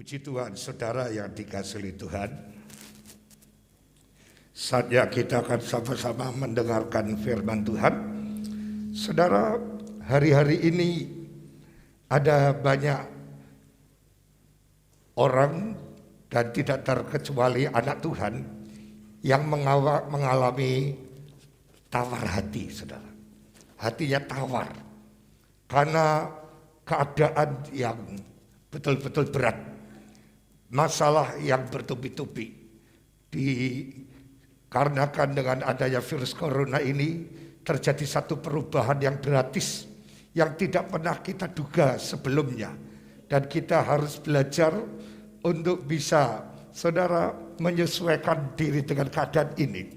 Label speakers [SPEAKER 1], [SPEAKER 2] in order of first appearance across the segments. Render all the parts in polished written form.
[SPEAKER 1] Puji Tuhan, saudara yang dikasihi Tuhan. Saatnya kita akan sama-sama mendengarkan firman Tuhan. Saudara, hari-hari ini ada banyak orang dan tidak terkecuali anak Tuhan yang mengalami tawar hati, saudara. Hatinya tawar karena keadaan yang betul-betul berat. Masalah yang bertubi-tubi dikarenakan dengan adanya virus corona ini terjadi satu perubahan yang drastis yang tidak pernah kita duga sebelumnya, dan kita harus belajar untuk bisa, saudara, menyesuaikan diri dengan keadaan ini.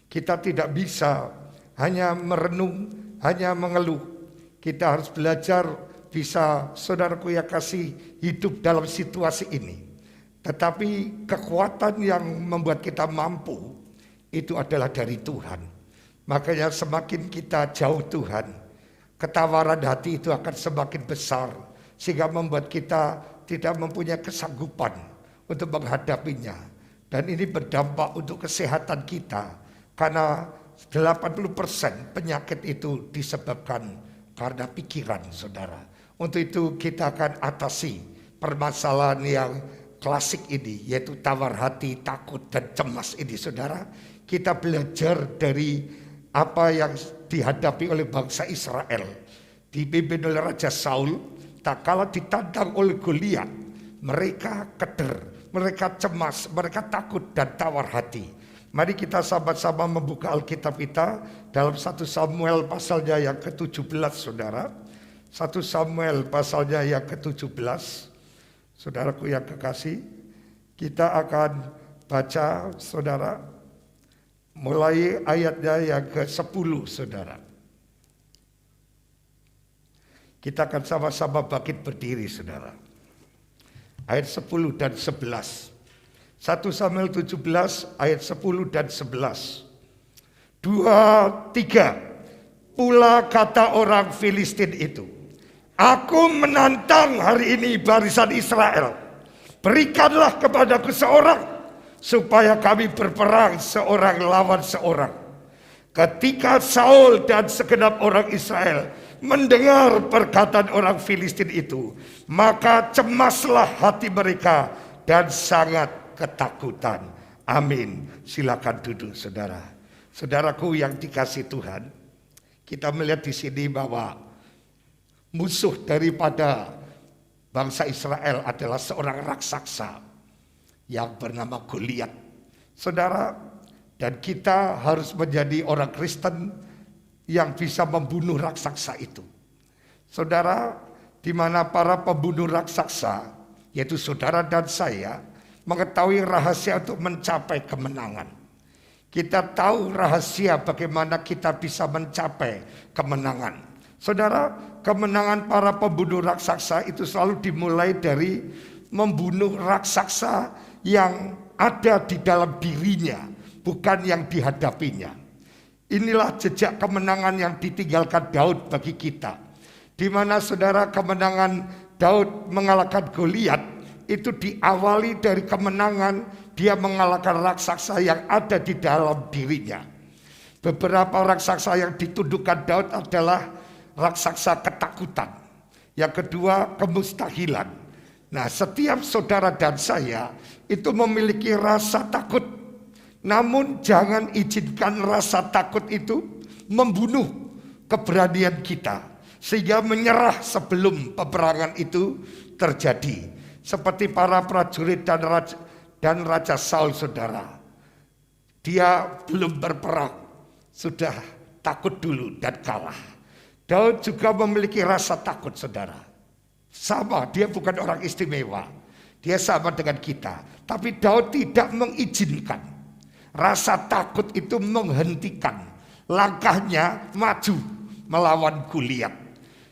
[SPEAKER 1] Kita tidak bisa hanya merenung, hanya mengeluh. Kita harus belajar bisa, saudaraku yang kasih, hidup dalam situasi ini. Tetapi kekuatan yang membuat kita mampu itu adalah dari Tuhan. Makanya semakin kita jauh Tuhan, ketawaran hati itu akan semakin besar, sehingga membuat kita tidak mempunyai kesanggupan untuk menghadapinya. Dan ini berdampak untuk kesehatan kita, karena 80% penyakit itu disebabkan karena pikiran, saudara. Untuk itu kita akan atasi permasalahan yang klasik ini, yaitu tawar hati, takut, dan cemas ini, saudara. Kita belajar dari apa yang dihadapi oleh bangsa Israel, dipimpin oleh Raja Saul. Tak kala ditantang oleh Goliat, mereka keder, mereka cemas, mereka takut dan tawar hati. Mari kita sama-sama membuka Alkitab kita dalam 1 Samuel pasalnya yang ke-17, saudara. 1 Samuel pasalnya yang ke-17. Saudaraku yang kekasih, kita akan baca, saudara, mulai ayatnya yang ke-10, saudara. Kita akan sama-sama bangkit berdiri, saudara. Ayat 10 dan 11. 1 Samuel 17 ayat 10 dan 11. 2, 3. Pula kata orang Filistin itu, "Aku menantang hari ini barisan Israel. Berikanlah kepadaku seorang, supaya kami berperang seorang lawan seorang." Ketika Saul dan segenap orang Israel mendengar perkataan orang Filistin itu, maka cemaslah hati mereka dan sangat ketakutan. Amin. Silakan duduk, saudara. Saudaraku yang dikasihi Tuhan, kita melihat di sini bahwa musuh daripada bangsa Israel adalah seorang raksasa yang bernama Goliat. Saudara, dan kita harus menjadi orang Kristen yang bisa membunuh raksasa itu. Saudara, di mana para pembunuh raksasa, yaitu saudara dan saya, mengetahui rahasia untuk mencapai kemenangan. Kita tahu rahasia bagaimana kita bisa mencapai kemenangan. Saudara, kemenangan para pembunuh raksasa itu selalu dimulai dari membunuh raksasa yang ada di dalam dirinya, bukan yang dihadapinya. Inilah jejak kemenangan yang ditinggalkan Daud bagi kita. Di mana, saudara, kemenangan Daud mengalahkan Goliat itu diawali dari kemenangan dia mengalahkan raksasa yang ada di dalam dirinya. Beberapa raksasa yang ditundukkan Daud adalah raksasa ketakutan. Yang kedua, kemustahilan. Nah, setiap saudara dan saya itu memiliki rasa takut. Namun jangan izinkan rasa takut itu membunuh keberanian kita, sehingga menyerah sebelum peperangan itu terjadi. Seperti para prajurit dan Raja Saul, saudara. Dia belum berperang, sudah takut dulu dan kalah. Daud juga memiliki rasa takut, saudara. Sama, dia bukan orang istimewa. Dia sama dengan kita. Tapi Daud tidak mengizinkan rasa takut itu menghentikan langkahnya maju melawan Goliat.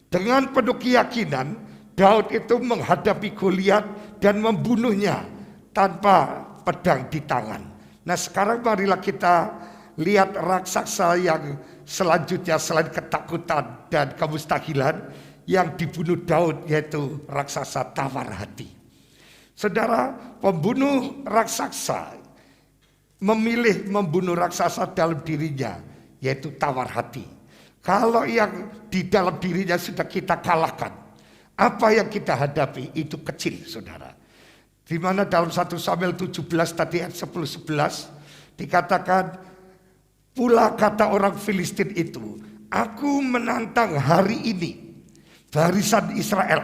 [SPEAKER 1] Dengan penuh keyakinan, Daud itu menghadapi Goliat dan membunuhnya tanpa pedang di tangan. Nah, sekarang marilah kita lihat raksasa yang selanjutnya selain ketakutan dan kemustahilan yang dibunuh Daud, yaitu raksasa tawar hati. Saudara, pembunuh raksasa memilih membunuh raksasa dalam dirinya, yaitu tawar hati. Kalau yang di dalam dirinya sudah kita kalahkan, apa yang kita hadapi itu kecil, saudara. Di mana dalam 1 Samuel 17 tadi ayat 10-11 dikatakan, pula kata orang Filistin itu, aku menantang hari ini barisan Israel,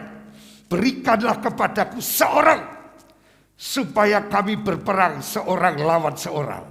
[SPEAKER 1] berikanlah kepadaku seorang supaya kami berperang seorang lawan seorang.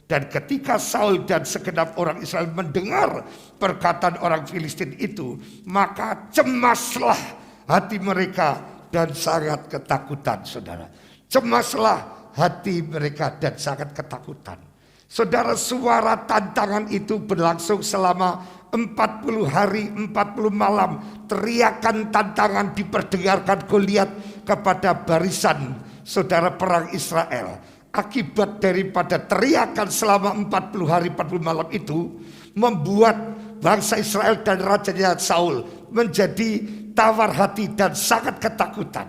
[SPEAKER 1] Dan ketika Saul dan segenap orang Israel mendengar perkataan orang Filistin itu, maka cemaslah hati mereka dan sangat ketakutan, saudara. Cemaslah hati mereka dan sangat ketakutan. Saudara, suara tantangan itu berlangsung selama 40 hari 40 malam. Teriakan tantangan diperdengarkan Goliat kepada barisan saudara perang Israel. Akibat daripada teriakan selama 40 hari 40 malam itu membuat bangsa Israel dan rajanya Saul menjadi tawar hati dan sangat ketakutan.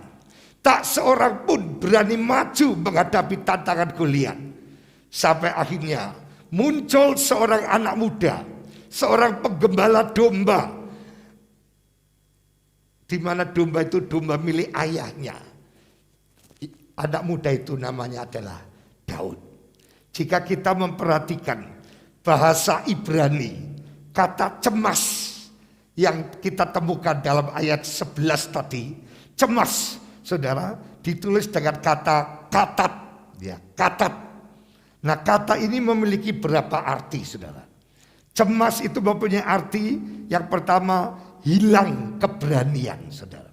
[SPEAKER 1] Tak seorang pun berani maju menghadapi tantangan Goliat. Sampai akhirnya muncul seorang anak muda, seorang penggembala domba, di mana domba itu domba milik ayahnya. Anak muda itu namanya adalah Daud. Jika kita memperhatikan bahasa Ibrani, kata cemas yang kita temukan dalam ayat 11 tadi, cemas, saudara, ditulis dengan kata katat, ya, katat. Nah, kata ini memiliki berapa arti, saudara? Cemas itu mempunyai arti yang pertama, hilang keberanian, saudara.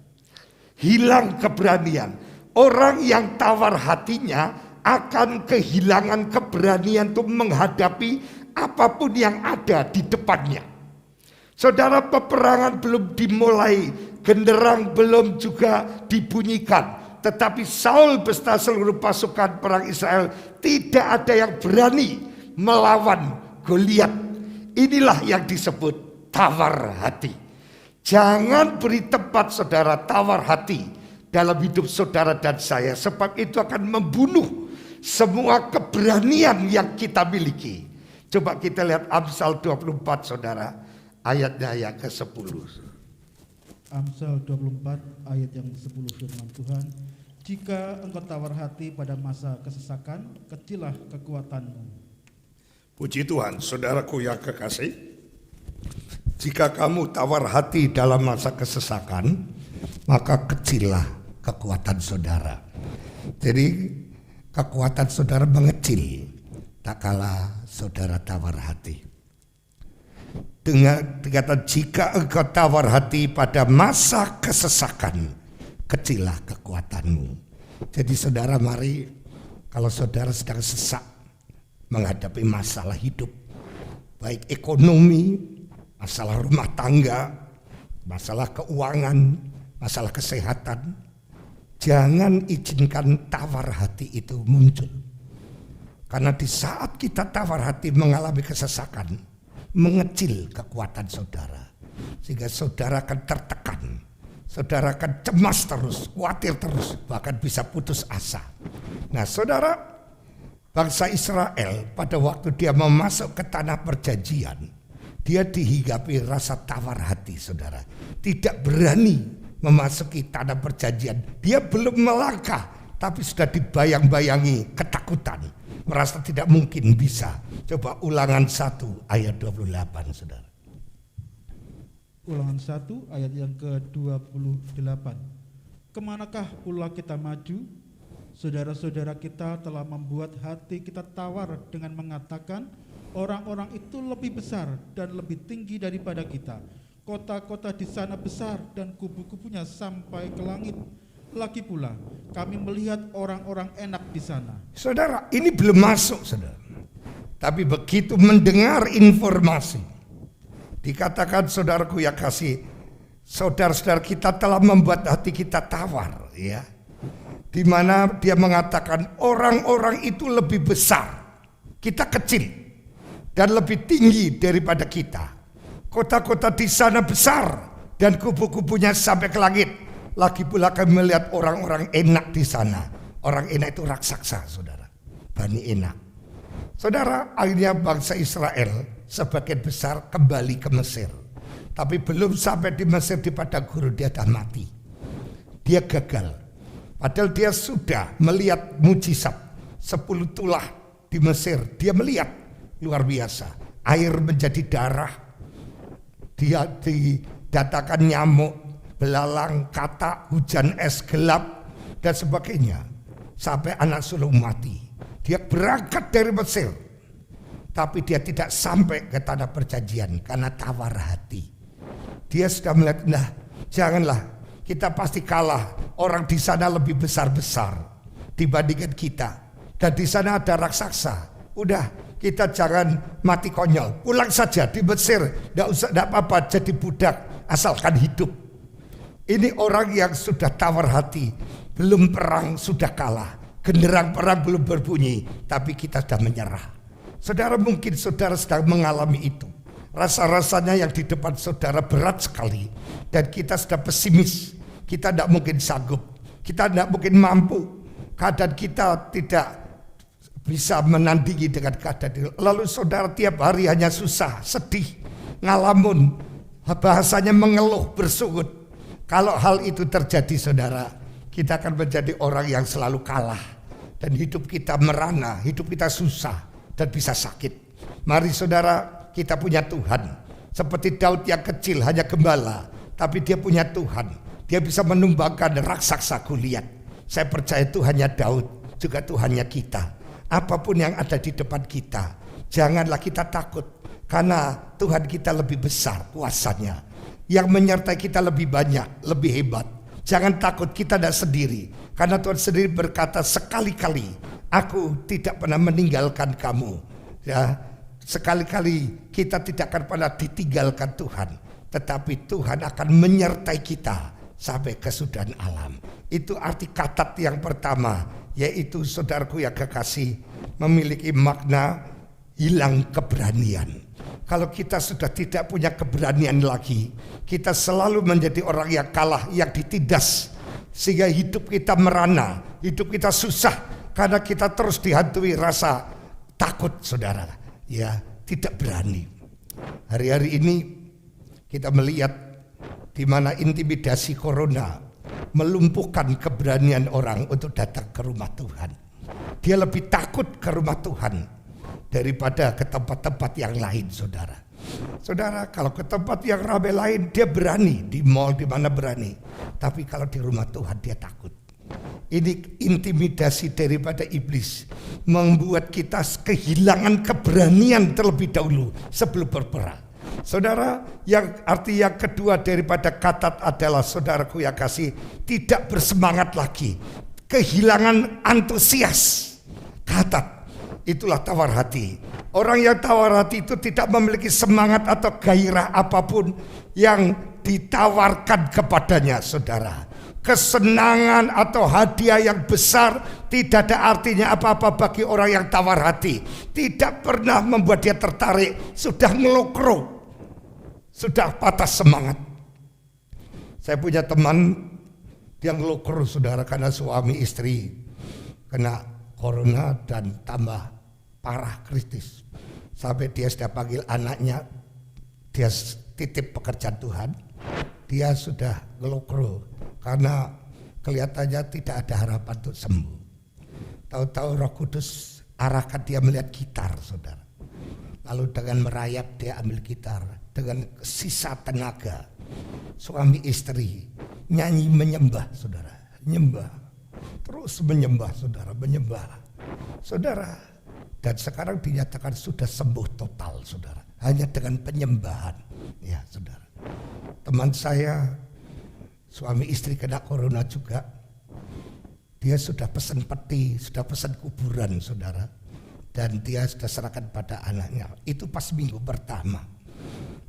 [SPEAKER 1] Hilang keberanian. Orang yang tawar hatinya akan kehilangan keberanian untuk menghadapi apapun yang ada di depannya. Saudara, peperangan belum dimulai, genderang belum juga dibunyikan, tetapi Saul beserta seluruh pasukan perang Israel tidak ada yang berani melawan Goliat. Inilah yang disebut tawar hati. Jangan beri tempat, saudara, tawar hati dalam hidup saudara dan saya, sebab itu akan membunuh semua keberanian yang kita miliki. Coba kita lihat Amsal 24, saudara, ayatnya yang ke-10.
[SPEAKER 2] Amsal 24 ayat yang 10 firman Tuhan, jika engkau tawar hati pada masa kesesakan, kecillah kekuatanmu.
[SPEAKER 1] Puji Tuhan, saudaraku yang kekasih, jika kamu tawar hati dalam masa kesesakan, maka kecillah kekuatan saudara. Jadi kekuatan saudara mengecil tak kala saudara tawar hati. Dengan dikatakan, jika engkau tawar hati pada masa kesesakan, kecillah kekuatanmu. Jadi saudara, mari, kalau saudara sedang sesak menghadapi masalah hidup, baik ekonomi, masalah rumah tangga, masalah keuangan, masalah kesehatan, jangan izinkan tawar hati itu muncul. Karena di saat kita tawar hati mengalami kesesakan, mengecil kekuatan saudara. Sehingga saudara akan tertekan. Saudara akan cemas terus, khawatir terus, bahkan bisa putus asa. Nah, saudara, bangsa Israel pada waktu dia memasuk ke tanah perjanjian, dia dihinggapi rasa tawar hati, saudara. Tidak berani memasuki tanah perjanjian. Dia belum melangkah, tapi sudah dibayang-bayangi ketakutan, merasa tidak mungkin bisa. Coba Ulangan 1 ayat 28, saudara.
[SPEAKER 2] Ulangan 1 ayat yang ke-28. Kemanakah pula kita maju? Saudara-saudara kita telah membuat hati kita tawar dengan mengatakan, orang-orang itu lebih besar dan lebih tinggi daripada kita. Kota-kota di sana besar dan kubu-kubunya sampai ke langit. Lagi pula kami melihat orang-orang enak di sana.
[SPEAKER 1] Saudara, ini belum masuk, saudara. Tapi begitu mendengar informasi, dikatakan, saudaraku yang kasih, saudara-saudara kita telah membuat hati kita tawar, ya. Di mana dia mengatakan orang-orang itu lebih besar, kita kecil, dan lebih tinggi daripada kita. Kota-kota di sana besar dan kubu-kubunya sampai ke langit. Lagi pula kami melihat orang-orang enak di sana. Orang Enak itu raksasa, saudara. Bani Enak. Saudara, akhirnya bangsa Israel sebagian besar kembali ke Mesir. Tapi belum sampai di Mesir di padang gurun dia dah mati. Dia gagal. Padahal dia sudah melihat mujizat 10 tulah di Mesir. Dia melihat luar biasa. Air menjadi darah. Dia didatangkan nyamuk, belalang, katak, hujan es gelap dan sebagainya. Sampai anak sulung mati. Dia berangkat dari Mesir. Tapi dia tidak sampai ke tanah perjanjian karena tawar hati. Dia sudah melihat, nah janganlah, kita pasti kalah. Orang di sana lebih besar-besar dibandingkan kita. Dan di sana ada raksasa. Udah, kita jangan mati konyol. Pulang saja di Mesir, tidak apa-apa jadi budak asalkan hidup. Ini orang yang sudah tawar hati, belum perang sudah kalah. Genderang perang belum berbunyi, tapi kita sudah menyerah. Saudara, mungkin saudara sedang mengalami itu. Rasa-rasanya yang di depan saudara berat sekali. Dan kita sudah pesimis. Kita tidak mungkin sanggup. Kita tidak mungkin mampu. Keadaan kita tidak bisa menandingi dengan keadaan itu. Lalu saudara tiap hari hanya susah, sedih, ngalamun. Bahasanya mengeluh, bersungut. Kalau hal itu terjadi saudara, kita akan menjadi orang yang selalu kalah. Dan hidup kita merana, hidup kita susah dan bisa sakit. Mari saudara, kita punya Tuhan. Seperti Daud yang kecil hanya gembala, tapi dia punya Tuhan. Dia bisa menumbangkan raksasa Goliat. Saya percaya Tuhannya Daud juga Tuhannya kita. Apapun yang ada di depan kita, janganlah kita takut, karena Tuhan kita lebih besar kuasanya. Yang menyertai kita lebih banyak, lebih hebat. Jangan takut, kita tidak sendiri. Karena Tuhan sendiri berkata sekali-kali, aku tidak pernah meninggalkan kamu. Ya, sekali-kali kita tidak akan pernah ditinggalkan Tuhan. Tetapi Tuhan akan menyertai kita sampai kesudahan alam. Itu arti katat yang pertama, yaitu saudaraku yang kekasih, memiliki makna hilang keberanian. Kalau kita sudah tidak punya keberanian lagi, kita selalu menjadi orang yang kalah, yang ditindas. Sehingga hidup kita merana, hidup kita susah, karena kita terus dihantui rasa takut saudara. Ya, tidak berani. Hari-hari ini kita melihat di mana intimidasi corona melumpuhkan keberanian orang untuk datang ke rumah Tuhan. Dia lebih takut ke rumah Tuhan daripada ke tempat-tempat yang lain, saudara. Saudara, kalau ke tempat yang ramai lain dia berani, di mall di mana berani. Tapi kalau di rumah Tuhan dia takut. Ini intimidasi daripada iblis, membuat kita kehilangan keberanian terlebih dahulu sebelum berperang. Saudara, yang arti yang kedua daripada katat adalah, saudaraku yang kasih, tidak bersemangat lagi, kehilangan antusias. Katat, itulah tawar hati. Orang yang tawar hati itu tidak memiliki semangat atau gairah apapun yang ditawarkan kepadanya, saudara. Kesenangan atau hadiah yang besar tidak ada artinya apa-apa bagi orang yang tawar hati. Tidak pernah membuat dia tertarik, sudah ngelokro, sudah patah semangat. Saya punya teman yang ngelokro, saudara, karena suami istri kena corona dan tambah parah kritis. Sampai dia sudah panggil anaknya, dia titip pekerjaan Tuhan, dia sudah ngelokro karena kelihatannya tidak ada harapan untuk sembuh. Tahu-tahu Roh Kudus arahkan dia melihat gitar, saudara. Lalu dengan merayap dia ambil gitar, dengan sisa tenaga suami istri nyanyi menyembah, saudara, nyembah, terus menyembah, saudara, menyembah, saudara. Dan sekarang dinyatakan sudah sembuh total, saudara, hanya dengan penyembahan, ya saudara. Teman saya, suami istri kena corona juga, dia sudah pesan peti, sudah pesan kuburan, saudara, dan dia sudah serahkan pada anaknya. Itu pas minggu pertama.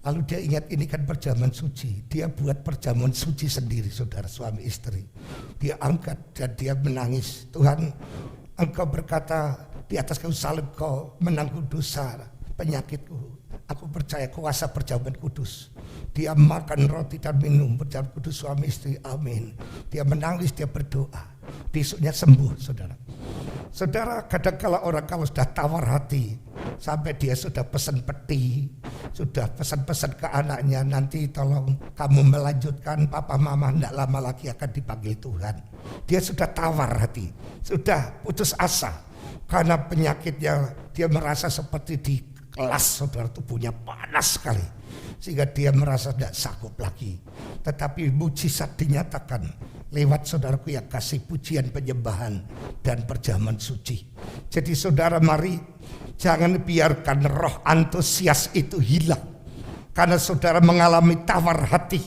[SPEAKER 1] Lalu dia ingat ini kan perjamuan suci, dia buat perjamuan suci sendiri, saudara, suami istri. Dia angkat dan dia menangis, Tuhan, Engkau berkata di atas kayu salib Kau menanggung dosa penyakitku. Aku percaya kuasa perjamuan kudus. Dia makan roti dan minum perjamuan kudus suami istri, amin. Dia menangis, dia berdoa.
[SPEAKER 3] besoknya sembuh, saudara. Saudara, kadang kala orang kalau sudah tawar hati, sampai dia sudah pesan peti, sudah pesan-pesan ke anaknya, nanti tolong kamu melanjutkan, papa mama tidak lama lagi akan dipanggil Tuhan. Dia sudah tawar hati, sudah putus asa, karena penyakitnya dia merasa seperti di kelas, saudara, tubuhnya panas sekali, sehingga dia merasa tidak sanggup lagi. Tetapi mujizat dinyatakan lewat saudaraku yang kasih pujian, penyembahan, dan perjamuan suci. Jadi saudara, mari jangan biarkan roh antusias itu hilang, karena saudara mengalami tawar hati,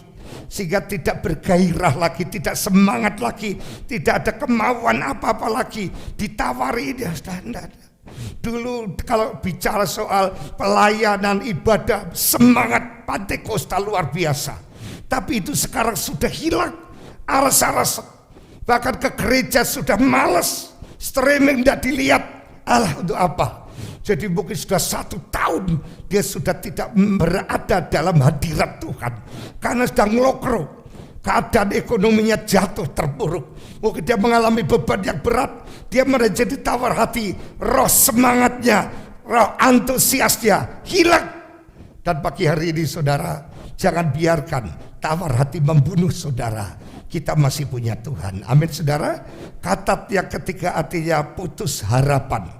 [SPEAKER 3] sehingga tidak bergairah lagi, tidak semangat lagi, tidak ada kemauan apa-apa lagi. Ditawari dia sudah. Dulu kalau bicara soal pelayanan ibadah, semangat Pantekosta luar biasa, tapi itu sekarang sudah hilang. Aras-aras, bahkan ke gereja sudah malas, streaming tidak dilihat. Alah, untuk apa? Jadi mungkin sudah 1 tahun dia sudah tidak berada dalam hadirat Tuhan, karena sedang ngelokro, keadaan ekonominya jatuh terpuruk. Mungkin dia mengalami beban yang berat, dia menjadi tawar hati, roh semangatnya, roh antusiasnya hilang. Dan pagi hari ini saudara, jangan biarkan tawar hati membunuh saudara. Kita masih punya Tuhan. Amin saudara. Katat yang ketiga artinya putus harapan.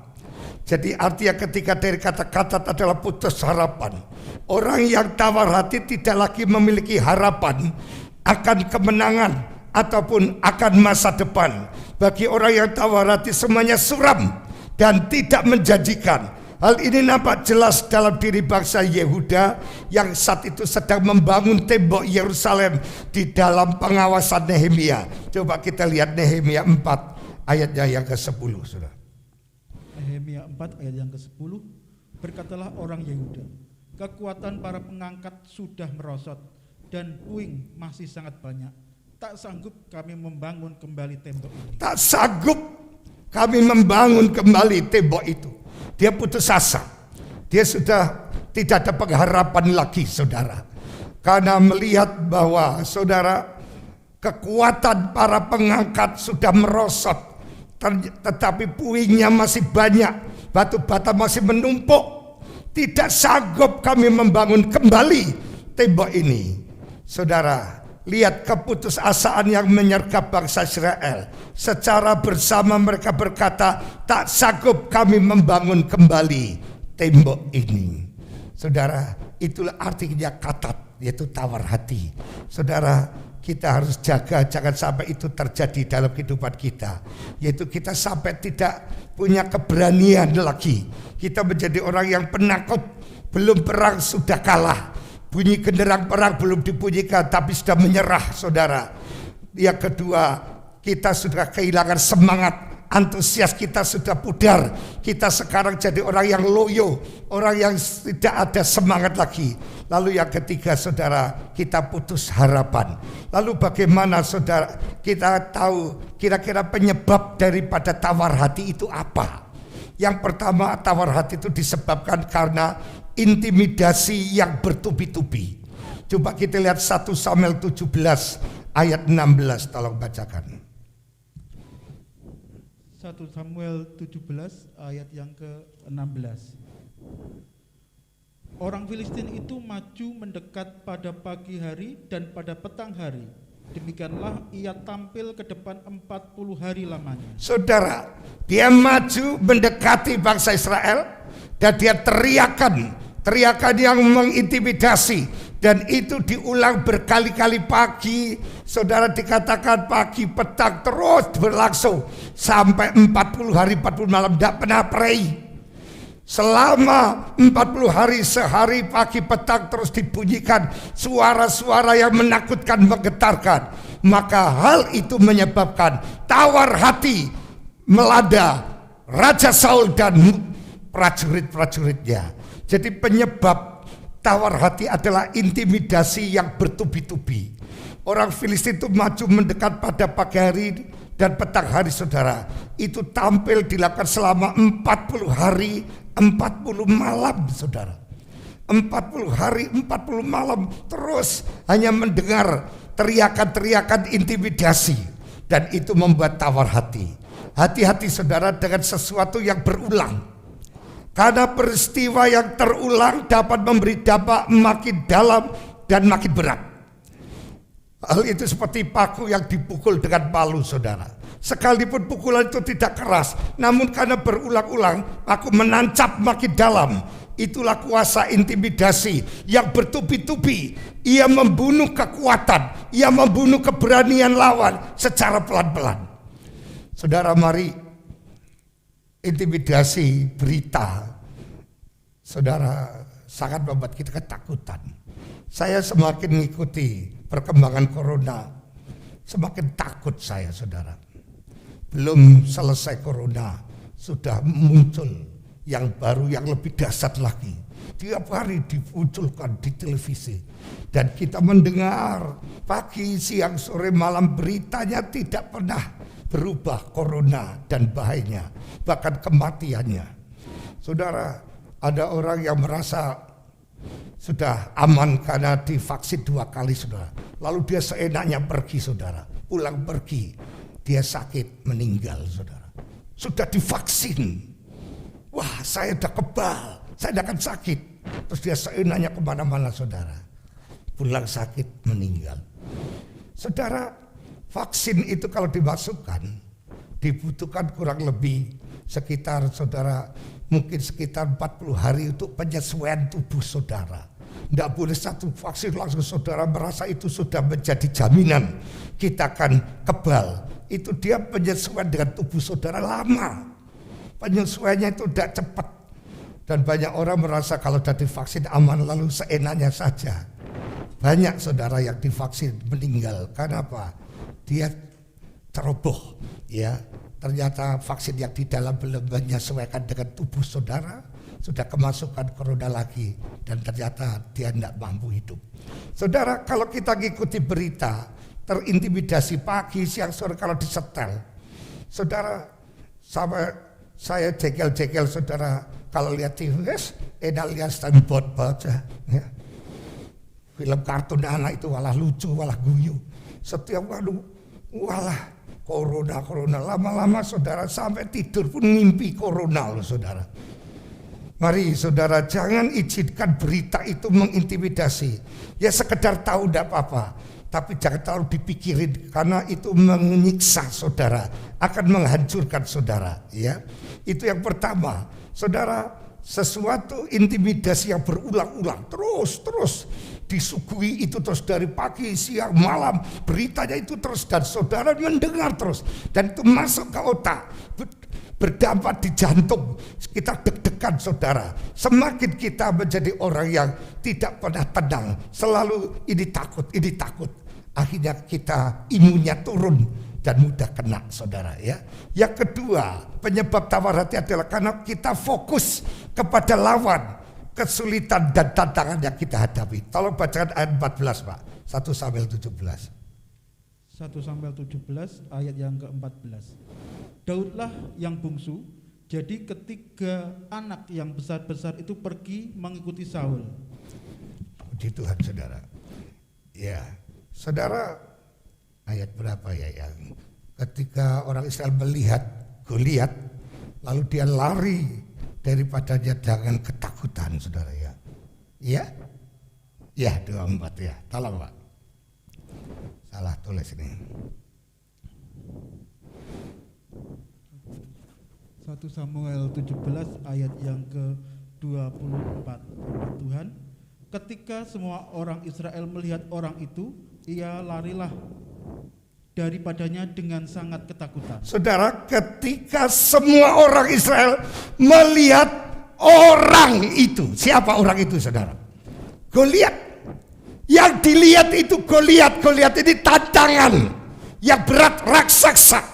[SPEAKER 3] Jadi artinya ketika dari kata katat adalah putus harapan. Orang yang tawar hati tidak lagi memiliki harapan akan kemenangan ataupun akan masa depan. Bagi orang yang tawar hati semuanya suram dan tidak menjanjikan. Hal ini nampak jelas dalam diri bangsa Yehuda yang saat itu sedang membangun tembok Yerusalem di dalam pengawasan Nehemia. Coba kita lihat Nehemia 4 ayatnya yang ke-10, saudara.
[SPEAKER 2] Nehemia 4 ayat yang ke-10, berkatalah orang Yehuda, kekuatan para pengangkat sudah merosot dan puing masih sangat banyak. Tak sanggup kami membangun kembali tembok ini.
[SPEAKER 3] Tak sanggup kami membangun kembali tembok itu. Dia putus asa. Dia sudah tidak ada pengharapan lagi, saudara. Karena melihat bahwa saudara, kekuatan para pengangkat sudah merosot, tetapi puingnya masih banyak, batu bata masih menumpuk. Tidak sanggup kami membangun kembali tembok ini. Saudara, lihat keputusasaan yang menyergap bangsa Israel. Secara bersama mereka berkata, tak sanggup kami membangun kembali tembok ini. Saudara, itulah artinya katat, yaitu tawar hati. Saudara, kita harus jaga jangan sampai itu terjadi dalam kehidupan kita. Yaitu kita sampai tidak punya keberanian lagi. Kita menjadi orang yang penakut, belum perang sudah kalah. Bunyi genderang perang belum dibunyikan tapi sudah menyerah, saudara. Yang kedua, kita sudah kehilangan semangat, antusias kita sudah pudar. Kita sekarang jadi orang yang loyo, orang yang tidak ada semangat lagi. Lalu yang ketiga, saudara, kita putus harapan. Lalu bagaimana, saudara, kita tahu kira-kira penyebab daripada tawar hati itu apa? Yang pertama, tawar hati itu disebabkan karena intimidasi yang bertubi-tubi. Coba kita lihat 1 Samuel 17 ayat 16, tolong bacakan.
[SPEAKER 2] 1 Samuel 17 ayat yang ke-16. Orang Filistin itu maju mendekat pada pagi hari dan pada petang hari. Demikianlah ia tampil ke depan 40 hari lamanya.
[SPEAKER 3] Saudara, dia maju mendekati bangsa Israel dan dia teriakan yang mengintimidasi. Dan itu diulang berkali-kali pagi. Saudara, dikatakan pagi petang terus berlangsung sampai 40 hari 40 malam, tidak pernah pray. Selama 40 hari sehari pagi petang terus dibunyikan suara-suara yang menakutkan, menggetarkan. Maka hal itu menyebabkan tawar hati melanda Raja Saul dan prajurit-prajuritnya. Jadi penyebab tawar hati adalah intimidasi yang bertubi-tubi. Orang Filistin itu maju mendekat pada pagi hari dan petang hari, saudara. Itu tampil dilakukan selama 40 hari 40 malam, saudara. 40 hari 40 malam terus hanya mendengar teriakan-teriakan intimidasi. Dan itu membuat tawar hati. Hati-hati saudara dengan sesuatu yang berulang. Karena peristiwa yang terulang dapat memberi dampak makin dalam dan makin berat. Hal itu seperti paku yang dipukul dengan palu saudara. Sekalipun pukulan itu tidak keras, namun karena berulang-ulang paku menancap makin dalam. Itulah kuasa intimidasi yang bertubi-tubi. Ia membunuh kekuatan, ia membunuh keberanian lawan secara pelan-pelan. Saudara, mari intimidasi berita, saudara, sangat membuat kita ketakutan. Saya semakin mengikuti perkembangan corona, semakin takut saya, saudara. Belum selesai corona, sudah muncul yang baru yang lebih dahsyat lagi. Tiap hari dimunculkan di televisi. Dan kita mendengar pagi, siang, sore, malam beritanya tidak pernah berubah corona dan bahayanya, bahkan kematiannya. Saudara, ada orang yang merasa sudah aman karena divaksin 2 kali saudara. Lalu dia seenaknya pergi saudara, pulang pergi, dia sakit meninggal saudara. Sudah divaksin, wah saya udah kebal, saya tidak akan sakit. Terus dia seenaknya kemana-mana saudara, pulang sakit meninggal. Saudara, vaksin itu kalau dimasukkan dibutuhkan kurang lebih sekitar saudara, mungkin sekitar 40 hari untuk penyesuaian tubuh saudara. Tidak boleh satu vaksin langsung saudara merasa itu sudah menjadi jaminan kita akan kebal. Itu dia penyesuaian dengan tubuh saudara lama. Penyesuaiannya itu tidak cepat. Dan banyak orang merasa kalau sudah divaksin aman lalu seenaknya saja. Banyak saudara yang divaksin meninggal. Karena apa? Dia ceroboh, ya. Ternyata vaksin yang di dalam belum menyesuaikan dengan tubuh saudara, sudah kemasukan corona lagi, dan ternyata dia tidak mampu hidup. Saudara, kalau kita ngikuti berita, terintimidasi pagi, siang, sore kalau disetel, saudara, sama saya jengkel-jengkel saudara, kalau lihat TV, enak lihat standboard baca, ya. Film kartun anak itu walah lucu, walah guyu. Setiap waduh, walah corona, lama-lama saudara sampai tidur pun mimpi corona loh saudara. Mari saudara, jangan izinkan berita itu mengintimidasi. Ya sekedar tahu tidak apa-apa, tapi jangan terlalu dipikirin karena itu menyiksa saudara, akan menghancurkan saudara. Ya, itu yang pertama, saudara. Sesuatu intimidasi yang berulang-ulang terus disuguhi itu terus dari pagi, siang, malam, beritanya itu terus dan saudara mendengar terus dan itu masuk ke otak, berdampak di jantung, kita deg-degan saudara. Semakin kita menjadi orang yang tidak pernah tenang, selalu ini takut, akhirnya kita imunnya turun dan mudah kena saudara, ya. Yang kedua, penyebab tawar hati adalah karena kita fokus kepada lawan, kesulitan dan tantangan yang kita hadapi. Tolong bacakan ayat 14 Pak, 1 Samuel 17.
[SPEAKER 2] 1 Samuel 17 ayat yang ke-14. Daudlah yang bungsu, jadi ketiga anak yang besar-besar itu pergi mengikuti Saul.
[SPEAKER 3] Puji Tuhan saudara. Ya, saudara, ayat berapa ya yang ketika orang Israel melihat Goliat lalu dia lari daripadanya dengan ketakutan saudara, ya. Ya 24 ya. Tolong Pak. Salah tulis ini.
[SPEAKER 2] 1 Samuel 17 ayat yang ke-24. Tuhan, ketika semua orang Israel melihat orang itu, ia larilah daripadanya dengan sangat ketakutan.
[SPEAKER 3] Saudara, ketika semua orang Israel melihat orang itu, siapa orang itu saudara? Goliat. Yang dilihat itu Goliat. Goliat ini tantangan yang berat, raksasa.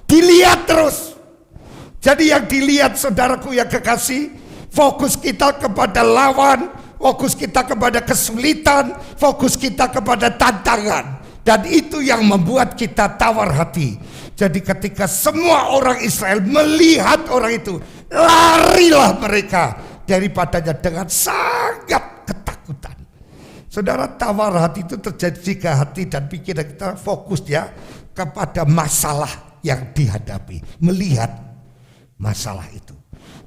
[SPEAKER 3] Dilihat terus. Jadi yang dilihat saudaraku yang kekasih, fokus kita kepada lawan, fokus kita kepada kesulitan, fokus kita kepada tantangan. Dan itu yang membuat kita tawar hati. Jadi ketika semua orang Israel melihat orang itu, larilah mereka daripadanya dengan sangat ketakutan. Saudara, tawar hati itu terjadi jika hati dan pikiran kita fokus ya kepada masalah yang dihadapi, melihat masalah itu.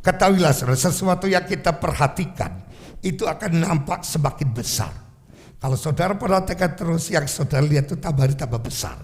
[SPEAKER 3] Ketahuilah saudara, sesuatu yang kita perhatikan itu akan nampak semakin besar. Kalau saudara perhatikan terus, yang saudara lihat itu tambah besar.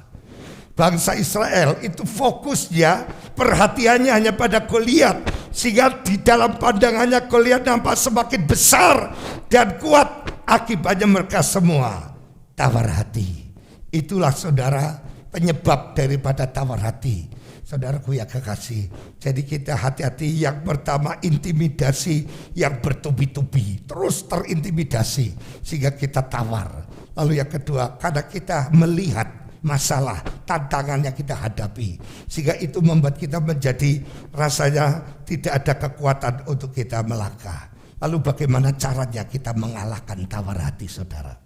[SPEAKER 3] Bangsa Israel itu fokusnya, perhatiannya hanya pada Goliat, sehingga di dalam pandangannya Goliat nampak semakin besar dan kuat. Akibatnya mereka semua tawar hati. Itulah saudara penyebab daripada tawar hati. Saudaraku yang kekasih, jadi kita hati-hati. Yang pertama, intimidasi yang bertubi-tubi, terus terintimidasi sehingga kita tawar. Lalu yang kedua, karena kita melihat masalah, tantangan yang kita hadapi, sehingga itu membuat kita menjadi rasanya tidak ada kekuatan untuk kita melangkah. Lalu bagaimana caranya kita mengalahkan tawar hati, saudara?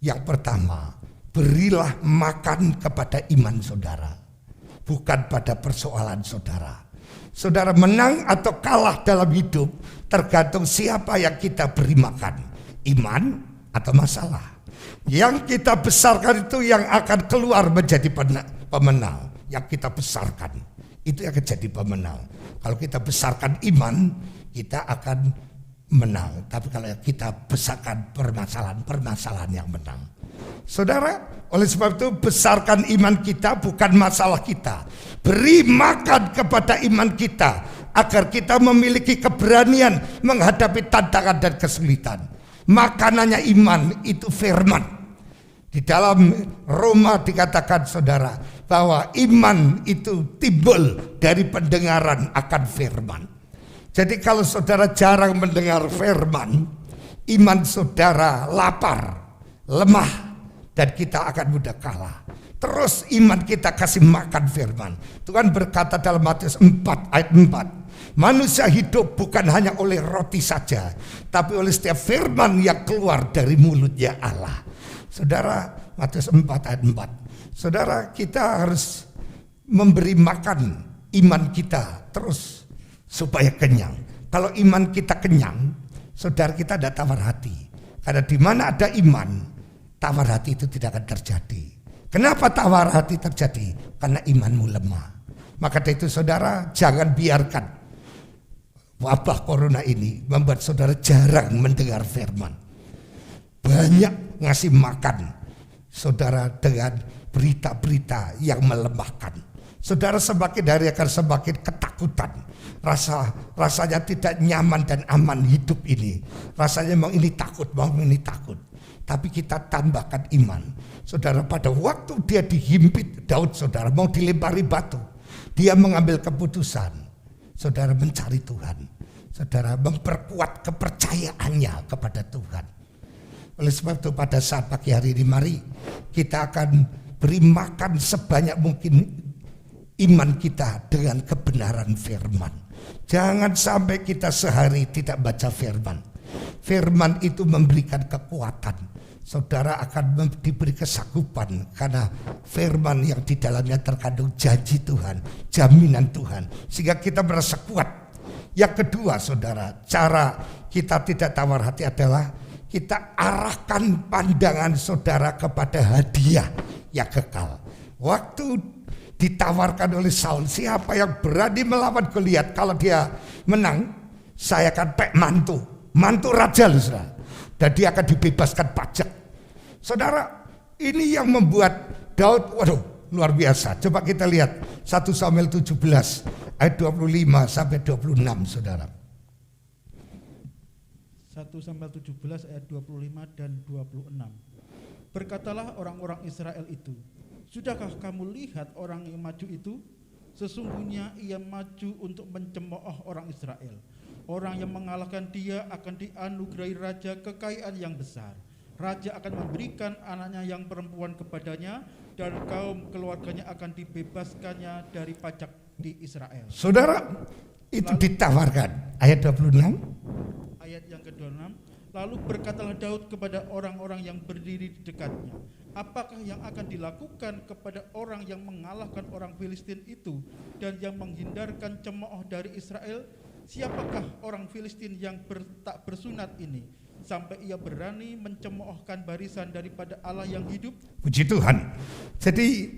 [SPEAKER 3] Yang pertama, berilah makan kepada iman saudara, bukan pada persoalan saudara. Saudara menang atau kalah dalam hidup tergantung siapa yang kita beri makan, iman atau masalah. Yang kita besarkan itu yang akan keluar menjadi pemenang. Yang kita besarkan itu yang akan jadi pemenang. Kalau kita besarkan iman, kita akan menang. Tapi kalau kita besarkan permasalahan yang menang. Saudara, oleh sebab itu besarkan iman kita, bukan masalah kita. Beri makan kepada iman kita agar kita memiliki keberanian menghadapi tantangan dan kesulitan. Makanannya iman itu firman. Di dalam Roma dikatakan saudara bahwa iman itu timbul dari pendengaran akan firman. Jadi kalau saudara jarang mendengar firman, iman saudara lapar, lemah, dan kita akan mudah kalah. Terus iman kita kasih makan firman. Tuhan berkata dalam Matius 4 ayat 4, manusia hidup bukan hanya oleh roti saja, tapi oleh setiap firman yang keluar dari mulutnya Allah. Saudara, Matius 4 ayat 4. Saudara, kita harus memberi makan iman kita terus supaya kenyang. Kalau iman kita kenyang, saudara, kita ada tawar hati. Karena di mana ada iman, tawar hati itu tidak akan terjadi. Kenapa tawar hati terjadi? Karena imanmu lemah. Maka dari itu saudara, jangan biarkan wabah corona ini membuat saudara jarang mendengar firman. Banyak ngasih makan saudara dengan berita-berita yang melemahkan. Saudara semakin hari akan semakin ketakutan. Rasanya tidak nyaman dan aman hidup ini. Rasanya mau ini takut, mau ini takut. Tapi kita tambahkan iman. Saudara, pada waktu dia dihimpit Daud, saudara, mau dilempari batu, dia mengambil keputusan. Saudara mencari Tuhan. Saudara memperkuat kepercayaannya kepada Tuhan. Oleh sebab itu pada saat pagi hari ini mari kita akan beri makan sebanyak mungkin iman kita dengan kebenaran firman. Jangan sampai kita sehari tidak baca firman. Firman itu memberikan kekuatan. Saudara akan diberi kesanggupan karena firman yang di dalamnya terkandung janji Tuhan, jaminan Tuhan, sehingga kita merasa kuat. Yang kedua saudara, cara kita tidak tawar hati adalah kita arahkan pandangan saudara kepada hadiah yang kekal. Waktu ditawarkan oleh Saul, siapa yang berani melawan Goliat, kalau dia menang, saya akan mantu raja, saudara. Dan dia akan dibebaskan pajak. Saudara, ini yang membuat Daud, luar biasa. Coba kita lihat 1 Samuel 17 ayat 25 sampai 26, saudara.
[SPEAKER 2] 1 Samuel 17 ayat 25 dan 26. Berkatalah orang-orang Israel itu, sudahkah kamu lihat orang yang maju itu? Sesungguhnya ia maju untuk mencemooh orang Israel. Orang yang mengalahkan dia akan dianugerahi raja kekayaan yang besar. Raja akan memberikan anaknya yang perempuan kepadanya, dan kaum keluarganya akan dibebaskannya dari pajak di Israel.
[SPEAKER 3] Saudara, itu ditawarkan. Ayat 26.
[SPEAKER 2] Ayat yang ke-26, lalu berkatalah Daud kepada orang-orang yang berdiri di dekatnya, apakah yang akan dilakukan kepada orang yang mengalahkan orang Filistin itu dan yang menghindarkan cemooh dari Israel? Siapakah orang Filistin yang tak bersunat ini? sampai ia berani mencemoohkan barisan daripada Allah yang hidup?
[SPEAKER 3] Puji Tuhan. Jadi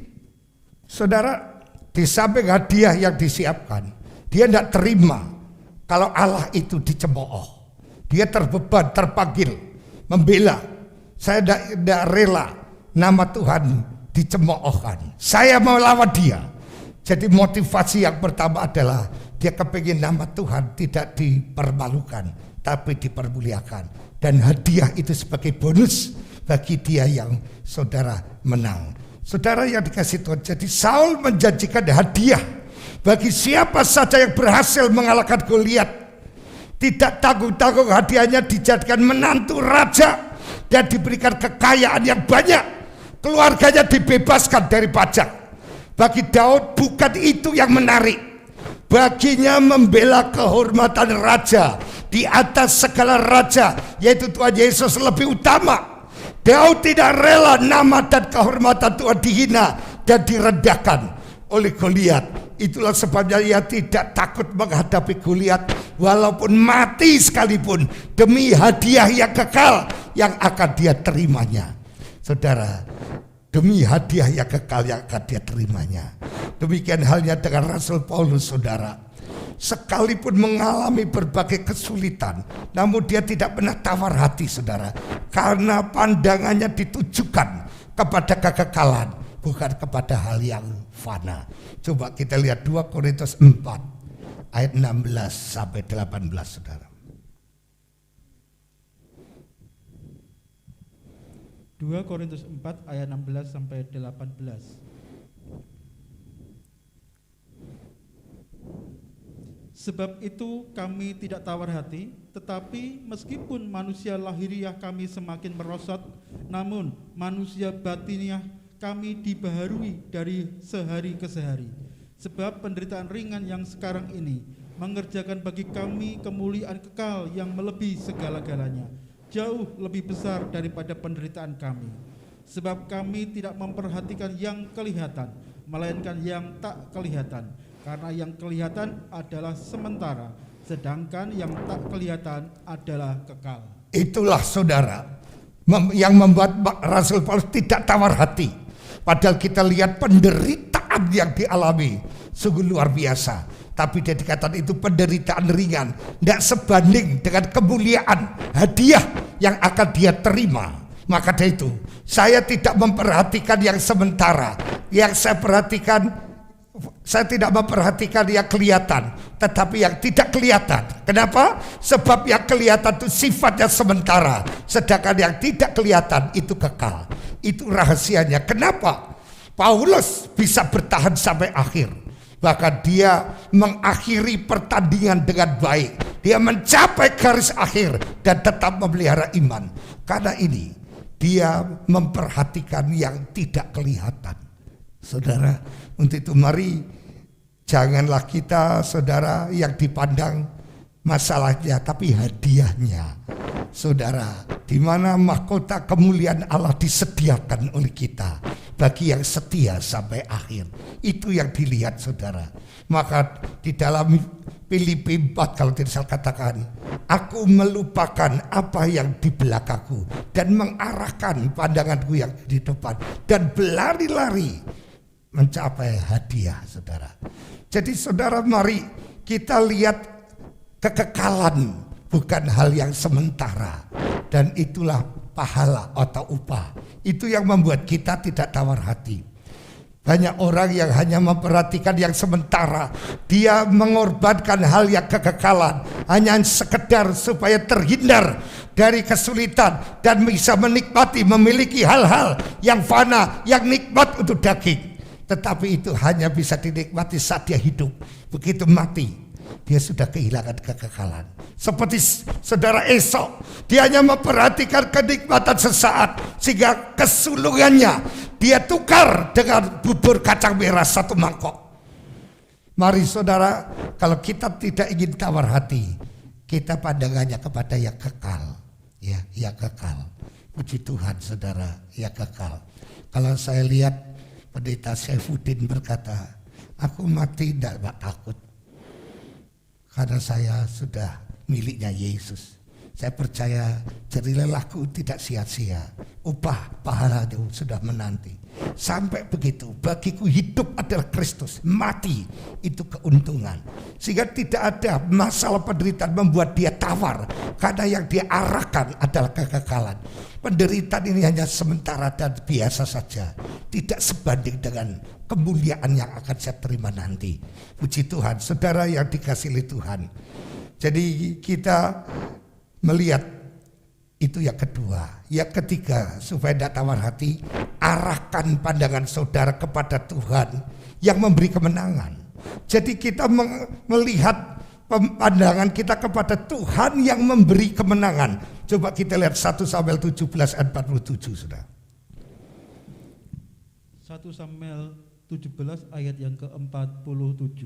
[SPEAKER 3] saudara, di samping hadiah yang disiapkan, dia tidak terima kalau Allah itu dicemooh. Dia terbeban, terpanggil, membela. Saya tidak rela nama Tuhan dicemoohkan. Saya mau lawan dia. Jadi motivasi yang pertama adalah dia kepingin nama Tuhan tidak dipermalukan, tapi dipermuliakan. Dan hadiah itu sebagai bonus bagi dia yang saudara menang. Saudara yang dikasih Tuhan, jadi Saul menjanjikan hadiah bagi siapa saja yang berhasil mengalahkan Goliat. Tidak tanggung-tanggung hadiahnya dijadikan menantu raja dan diberikan kekayaan yang banyak. Keluarganya dibebaskan dari pajak. Bagi Daud bukan itu yang menarik. Baginya membela kehormatan raja di atas segala raja, yaitu Tuhan Yesus lebih utama. Daud tidak rela nama dan kehormatan Tuhan dihina dan direndahkan oleh Goliat. Itulah sebabnya ia tidak takut menghadapi Goliat, walaupun mati sekalipun, demi hadiah yang kekal yang akan dia terimanya. Saudara, demi hadiah yang kekal yang akan dia terimanya. Demikian halnya dengan Rasul Paulus, saudara. Sekalipun mengalami berbagai kesulitan, namun dia tidak pernah tawar hati, saudara. Karena pandangannya ditujukan kepada kekekalan, bukan kepada hal yang fana. Coba kita lihat 2 Korintus 4 ayat 16 sampai 18, saudara.
[SPEAKER 2] 2 Korintus 4 ayat 16 sampai 18. Sebab itu kami tidak tawar hati, tetapi meskipun manusia lahiriah kami semakin merosot, namun manusia batiniah kami dibaharui dari sehari ke sehari. Sebab penderitaan ringan yang sekarang ini mengerjakan bagi kami kemuliaan kekal yang melebihi segala-galanya, jauh lebih besar daripada penderitaan kami. Sebab kami tidak memperhatikan yang kelihatan, melainkan yang tak kelihatan. Karena yang kelihatan adalah sementara, sedangkan yang tak kelihatan adalah kekal.
[SPEAKER 3] Itulah saudara yang membuat Rasul Paulus tidak tawar hati. Padahal kita lihat penderitaan yang dialami sungguh luar biasa. Tapi dia dikatakan itu penderitaan ringan, tidak sebanding dengan kemuliaan hadiah yang akan dia terima. Maka dari itu saya tidak memperhatikan yang sementara. Yang saya perhatikan, saya tidak memperhatikan yang kelihatan, tetapi yang tidak kelihatan. Kenapa? Sebab yang kelihatan itu sifatnya sementara, sedangkan yang tidak kelihatan itu kekal. Itu rahasianya. Kenapa Paulus bisa bertahan sampai akhir? Bahkan dia mengakhiri pertandingan dengan baik. Dia mencapai garis akhir dan tetap memelihara iman. Karena ini dia memperhatikan yang tidak kelihatan. Saudara, untuk itu mari janganlah kita, saudara, yang dipandang masalahnya, tapi hadiahnya. Saudara, di mana mahkota kemuliaan Allah disediakan oleh kita bagi yang setia sampai akhir. Itu yang dilihat, saudara. Maka di dalam Filipi 4 kalau tidak salah katakan, aku melupakan apa yang di belakangku dan mengarahkan pandanganku yang di depan dan berlari-lari mencapai hadiah, saudara. Jadi saudara, mari kita lihat kekekalan bukan hal yang sementara. Dan itulah pahala atau upah. Itu yang membuat kita tidak tawar hati. Banyak orang yang hanya memperhatikan yang sementara. Dia mengorbankan hal yang kekekalan hanya sekedar supaya terhindar dari kesulitan dan bisa menikmati, memiliki hal-hal yang fana, yang nikmat untuk daging. Tetapi itu hanya bisa dinikmati saat dia hidup. Begitu mati, dia sudah kehilangan kekekalan. Seperti saudara Esau, dia hanya memperhatikan kenikmatan sesaat, sehingga kesulungannya dia tukar dengan bubur kacang merah 1 mangkok. Mari saudara, kalau kita tidak ingin tawar hati, kita pandangannya kepada yang kekal. Ya, yang kekal. Puji Tuhan, saudara, yang kekal. Kalau saya lihat Pendeta Saifuddin berkata, aku mati tidak takut, karena saya sudah miliknya Yesus. Saya percaya jerih lelahku tidak sia-sia, upah pahala itu sudah menanti. Sampai begitu, bagiku hidup adalah Kristus, mati itu keuntungan. Sehingga tidak ada masalah penderitaan membuat dia tawar, karena yang dia arahkan adalah kekekalan. Penderitaan ini hanya sementara dan biasa saja, tidak sebanding dengan kemuliaan yang akan saya terima nanti. Puji Tuhan, saudara yang dikasihi Tuhan. Jadi kita melihat itu yang kedua. Yang ketiga, supaya tidak tawar hati, arahkan pandangan saudara kepada Tuhan yang memberi kemenangan. Jadi kita melihat pandangan kita kepada Tuhan yang memberi kemenangan. Coba kita lihat 1 Samuel 17 ayat 47, saudara.
[SPEAKER 2] 1 Samuel 17 ayat yang ke-47.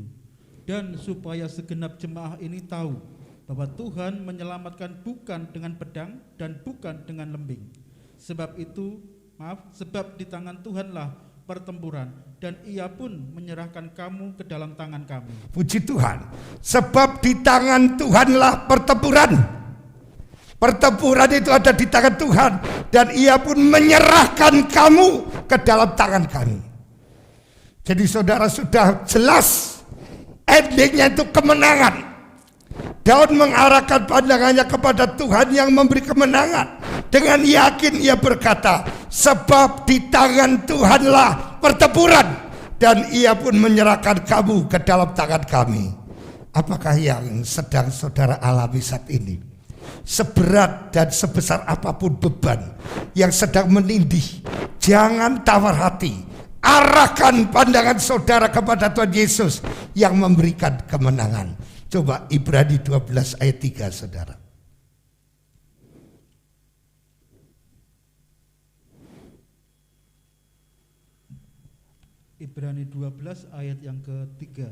[SPEAKER 2] Dan supaya segenap jemaah ini tahu bahwa Tuhan menyelamatkan bukan dengan pedang dan bukan dengan lembing. Sebab di tangan Tuhanlah pertempuran, dan ia pun menyerahkan kamu ke dalam tangan kami.
[SPEAKER 3] Puji Tuhan, sebab di tangan Tuhanlah pertempuran. Pertempuran itu ada di tangan Tuhan, dan ia pun menyerahkan kamu ke dalam tangan kami. Jadi saudara sudah jelas endingnya itu kemenangan. Daud mengarahkan pandangannya kepada Tuhan yang memberi kemenangan. Dengan yakin ia berkata, sebab di tangan Tuhanlah pertempuran, dan ia pun menyerahkan kamu ke dalam tangan kami. Apakah yang sedang saudara alami saat ini? Seberat dan sebesar apapun beban yang sedang menindih, jangan tawar hati. Arahkan pandangan saudara kepada Tuhan Yesus yang memberikan kemenangan. Coba Ibrani 12 ayat 3, saudara.
[SPEAKER 2] Ibrani 12 ayat yang ke-3.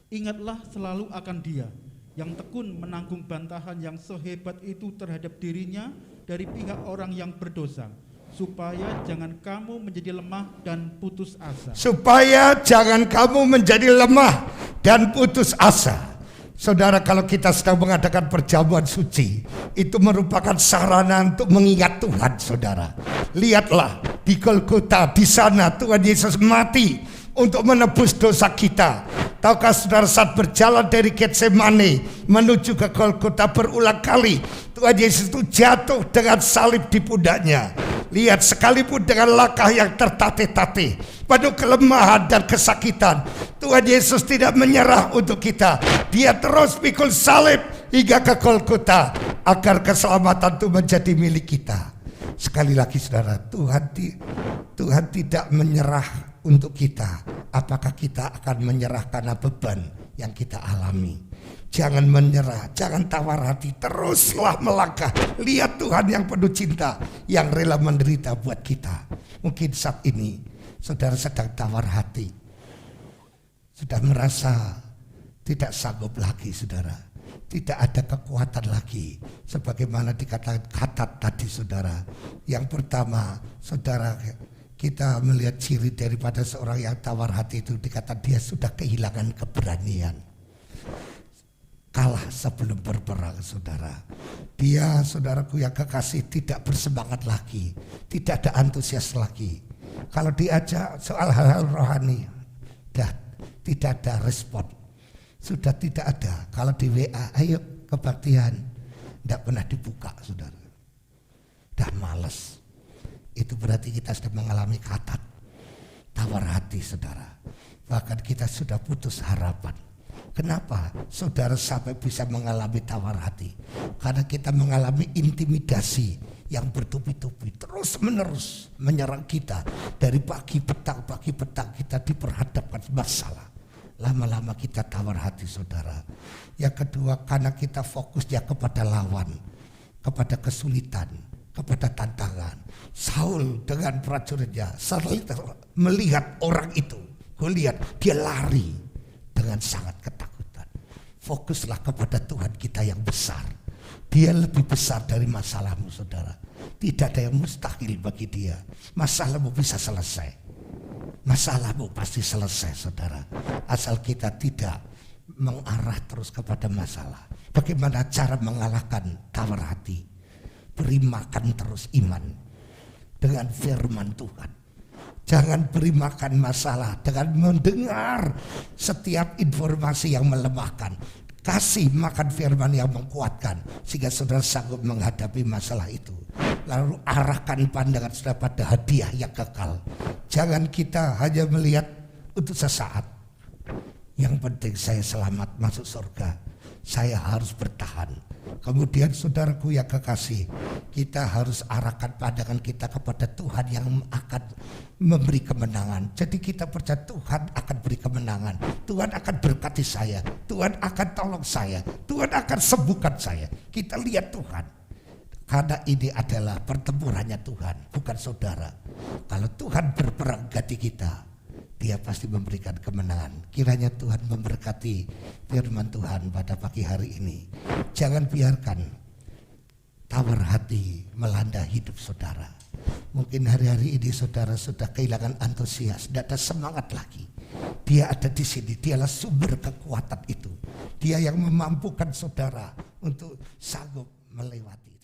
[SPEAKER 2] Ingatlah selalu akan Dia yang tekun menanggung bantahan yang sehebat itu terhadap dirinya dari pihak orang yang berdosa, supaya jangan kamu menjadi lemah dan putus asa.
[SPEAKER 3] Supaya jangan kamu menjadi lemah dan putus asa. Saudara, kalau kita sedang mengadakan perjamuan suci, itu merupakan sarana untuk mengingat Tuhan, saudara. Lihatlah di Golgota, di sana Tuhan Yesus mati untuk menebus dosa kita. Tahukah saudara, saat berjalan dari Getsemane menuju ke Golgota berulang kali, Tuhan Yesus itu jatuh dengan salib di pundaknya. Lihat, sekalipun dengan langkah yang tertatih-tatih, penuh kelemahan dan kesakitan, Tuhan Yesus tidak menyerah untuk kita. Dia terus pikul salib hingga ke Golgota agar keselamatan itu menjadi milik kita. Sekali lagi saudara, Tuhan tidak menyerah untuk kita. Apakah kita akan menyerah karena beban yang kita alami? Jangan menyerah, jangan tawar hati, teruslah melangkah. Lihat Tuhan yang penuh cinta, yang rela menderita buat kita. Mungkin saat ini saudara sedang tawar hati, sudah merasa tidak sanggup lagi, saudara. Tidak ada kekuatan lagi, sebagaimana dikatakan kata tadi, saudara. Yang pertama, saudara, kita melihat ciri daripada seorang yang tawar hati itu, dikatakan dia sudah kehilangan keberanian. Kalah sebelum berperang, saudara. Dia, saudaraku yang kekasih, tidak bersemangat lagi, tidak ada antusias lagi. Kalau diajak soal hal-hal rohani, tidak ada respon. Sudah tidak ada. Kalau di WA, ayo kebaktian, tidak pernah dibuka, saudara. Dah malas. Itu berarti kita sudah mengalami katat, tawar hati, saudara. Bahkan kita sudah putus harapan. Kenapa saudara sampai bisa mengalami tawar hati? Karena kita mengalami intimidasi yang bertubi-tubi, terus menerus menyerang kita. Dari pagi petang kita diperhadapkan masalah. Lama-lama kita tawar hati, saudara. Yang kedua, karena kita fokusnya kepada lawan, kepada kesulitan, kepada tantangan. Saul dengan prajuritnya, melihat orang itu, Goliat, dia lari dengan sangat ketakutan. Fokuslah kepada Tuhan kita yang besar. Dia lebih besar dari masalahmu, saudara. Tidak ada yang mustahil bagi dia. Masalahmu bisa selesai. Masalahmu pasti selesai, saudara. Asal kita tidak mengarah terus kepada masalah. Bagaimana cara mengalahkan tawar hati? Beri makan terus iman dengan firman Tuhan. Jangan beri makan masalah dengan mendengar setiap informasi yang melemahkan. Kasih makan firman yang menguatkan sehingga saudara sanggup menghadapi masalah itu. Lalu arahkan pandangan saudara pada hadiah yang kekal. Jangan kita hanya melihat untuk sesaat. Yang penting saya selamat masuk surga. Saya harus bertahan. Kemudian saudaraku yang kekasih, kita harus arahkan pandangan kita kepada Tuhan yang akan memberi kemenangan. Jadi kita percaya Tuhan akan beri kemenangan. Tuhan akan berkati saya. Tuhan akan tolong saya. Tuhan akan sembuhkan saya. Kita lihat Tuhan. Karena ini adalah pertempurannya Tuhan, bukan saudara. Kalau Tuhan berperang ganti kita, Dia pasti memberikan kemenangan. Kiranya Tuhan memberkati firman Tuhan pada pagi hari ini. Jangan biarkan tawar hati melanda hidup saudara. Mungkin hari-hari ini saudara sudah kehilangan antusias, tidak ada semangat lagi. Dia ada di sini, dialah sumber kekuatan itu. Dia yang memampukan saudara untuk sanggup melewati.